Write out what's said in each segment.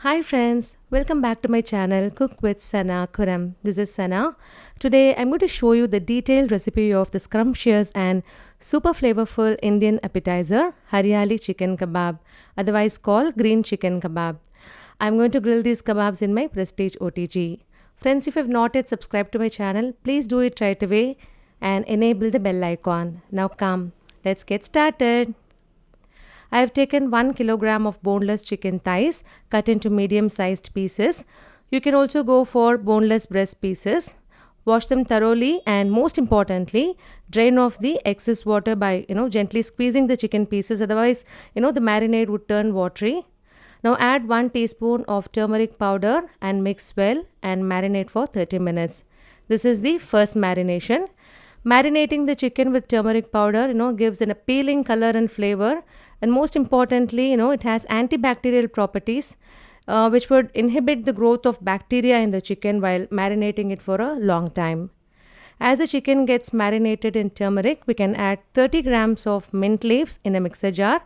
Hi friends, welcome back to my channel Cook with Sana Kuram. This is Sana. Today I'm going to show you the detailed recipe of the scrumptious and super flavorful Indian appetizer Hariyali chicken kebab, otherwise called green chicken kebab. I'm going to grill these kebabs in my Prestige OTG. Friends, if you have not yet subscribed to my channel, please do it right away and enable the bell icon. Now come, let's get started. I have taken 1 kilogram of boneless chicken thighs cut into medium-sized pieces. You can also go for boneless breast pieces. Wash them thoroughly and most importantly, drain off the excess water by, gently squeezing the chicken pieces. Otherwise, the marinade would turn watery. Now add 1 teaspoon of turmeric powder and mix well and marinate for 30 minutes. This is the first marination. Marinating the chicken with turmeric powder, gives an appealing color and flavor. And most importantly, it has antibacterial properties which would inhibit the growth of bacteria in the chicken while marinating it for a long time. As the chicken gets marinated in turmeric, we can add 30 grams of mint leaves in a mixer jar,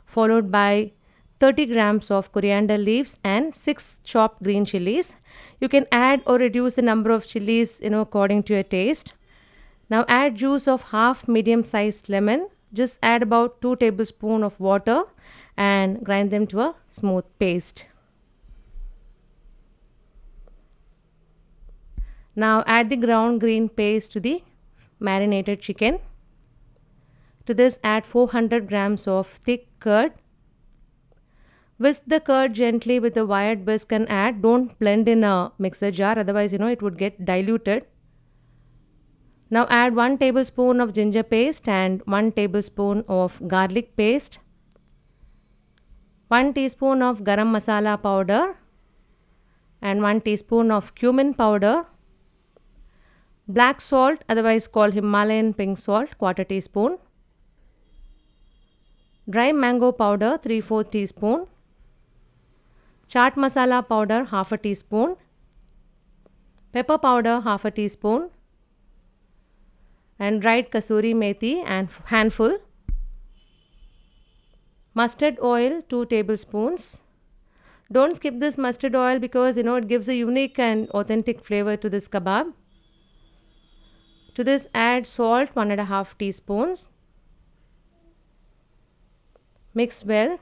followed by 30 grams of coriander leaves and 6 chopped green chillies. You can add or reduce the number of chillies, according to your taste. Now add juice of half medium-sized lemon. Just add about 2 tablespoons of water and grind them to a smooth paste. Now add the ground green paste to the marinated chicken. To this add 400 grams of thick curd. Whisk the curd gently with a wired whisk and add. Don't blend in a mixer jar, otherwise it would get diluted. Now add 1 tablespoon of ginger paste and 1 tablespoon of garlic paste, 1 teaspoon of Garam masala powder and 1 teaspoon of Cumin powder, black salt, otherwise called Himalayan pink salt, 1/4 teaspoon, dry mango powder, 3/4 teaspoon, chaat masala powder, 1/2 teaspoon, pepper powder, 1/2 teaspoon, and dried Kasuri methi and handful, mustard oil 2 tablespoons. Don't skip this mustard oil because it gives a unique and authentic flavor to this kebab. To this add salt 1.5 teaspoons. Mix well.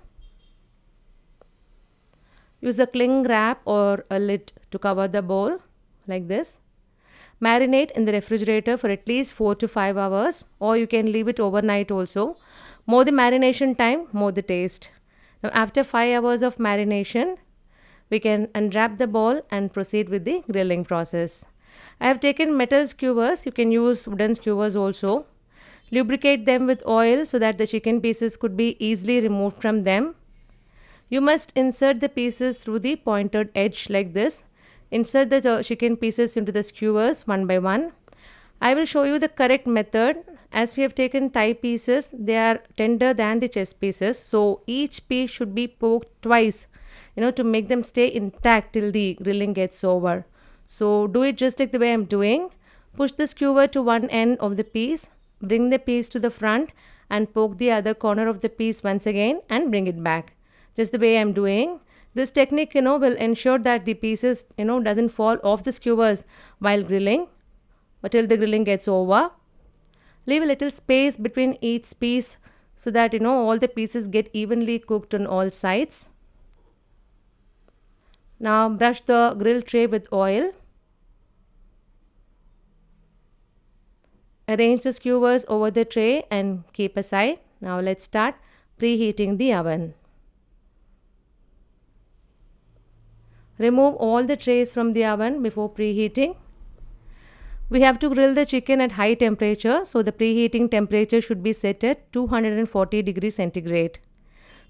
Use a cling wrap or a lid to cover the bowl like this. Marinate in the refrigerator for at least 4 to 5 hours, or you can leave it overnight also. More the marination time, more the taste. Now after 5 hours of marination, we can unwrap the bowl and proceed with the grilling process. I have taken metal skewers. You can use wooden skewers also. Lubricate them with oil so that the chicken pieces could be easily removed from them. You must insert the pieces through the pointed edge like this. Insert the chicken pieces into the skewers one by one. I will show you the correct method. As we have taken thigh pieces, they are tender than the chest pieces. So each piece should be poked twice, to make them stay intact till the grilling gets over. So do it just like the way I'm doing. Push the skewer to one end of the piece. Bring the piece to the front and poke the other corner of the piece once again and bring it back. Just the way I'm doing. This technique, will ensure that the pieces, doesn't fall off the skewers while grilling until the grilling gets over. Leave a little space between each piece so that, all the pieces get evenly cooked on all sides. Now brush the grill tray with oil. Arrange the skewers over the tray and keep aside. Now let's start preheating the oven. Remove all the trays from the oven before preheating. We have to grill the chicken at high temperature, so the preheating temperature should be set at 240 degrees centigrade.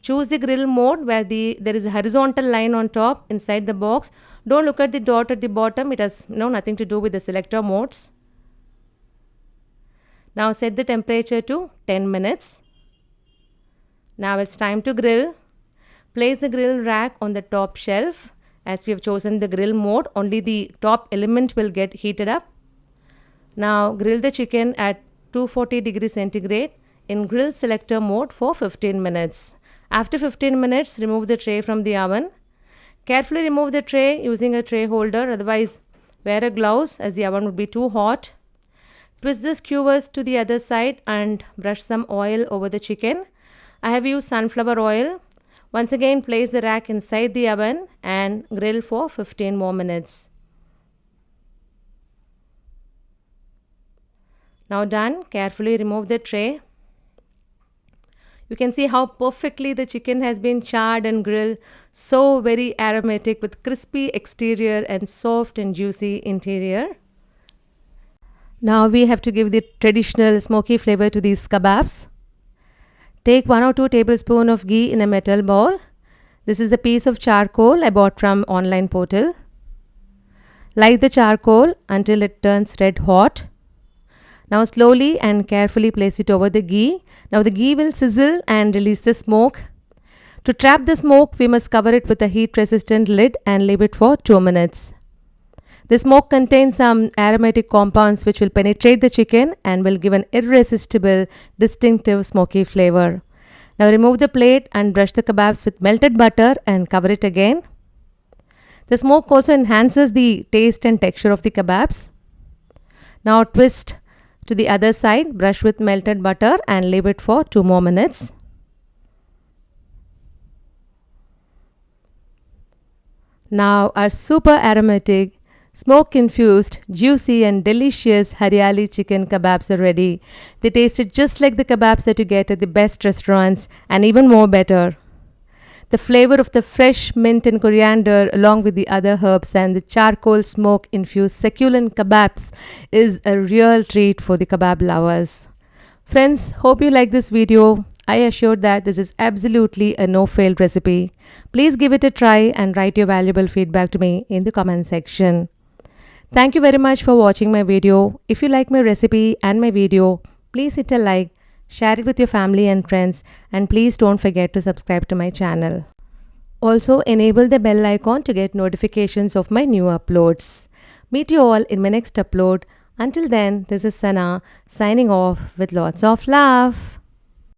Choose the grill mode where there is a horizontal line on top inside the box. Don't look at the dot at the bottom. It has nothing to do with the selector modes. Now set the temperature to 10 minutes. Now it's time to grill. Place the grill rack on the top shelf. As we have chosen the grill mode, only the top element will get heated up. Now grill the chicken at 240 degrees centigrade in grill selector mode for 15 minutes. After 15 minutes, remove the tray from the oven. Carefully remove the tray using a tray holder, otherwise wear a gloves as the oven would be too hot. Twist the skewers to the other side and brush some oil over the chicken. I have used sunflower oil. Once again, place the rack inside the oven and grill for 15 more minutes. Now done, carefully remove the tray. You can see how perfectly the chicken has been charred and grilled. So very aromatic with crispy exterior and soft and juicy interior. Now we have to give the traditional smoky flavor to these kebabs. Take 1 or 2 tablespoons of ghee in a metal bowl. This is a piece of charcoal I bought from online portal. Light the charcoal until it turns red hot. Now slowly and carefully place it over the ghee. Now the ghee will sizzle and release the smoke. To trap the smoke, we must cover it with a heat-resistant lid and leave it for 2 minutes. The smoke contains some aromatic compounds which will penetrate the chicken and will give an irresistible, distinctive smoky flavor. Now remove the plate and brush the kebabs with melted butter and cover it again. The smoke also enhances the taste and texture of the kebabs. Now twist to the other side, brush with melted butter and leave it for 2 more minutes. Now our super aromatic, smoke-infused, juicy and delicious Hariyali chicken kebabs are ready. They tasted just like the kebabs that you get at the best restaurants and even more better. The flavor of the fresh mint and coriander along with the other herbs and the charcoal smoke infused succulent kebabs is a real treat for the kebab lovers. Friends, hope you like this video. I assure that this is absolutely a no-fail recipe. Please give it a try and write your valuable feedback to me in the comment section. Thank you very much for watching my video. If you like my recipe and my video, please hit a like. Share it with your family and friends, and please don't forget to subscribe to my channel. Also, enable the bell icon to get notifications of my new uploads. Meet you all in my next upload. Until then, this is Sana signing off with lots of love.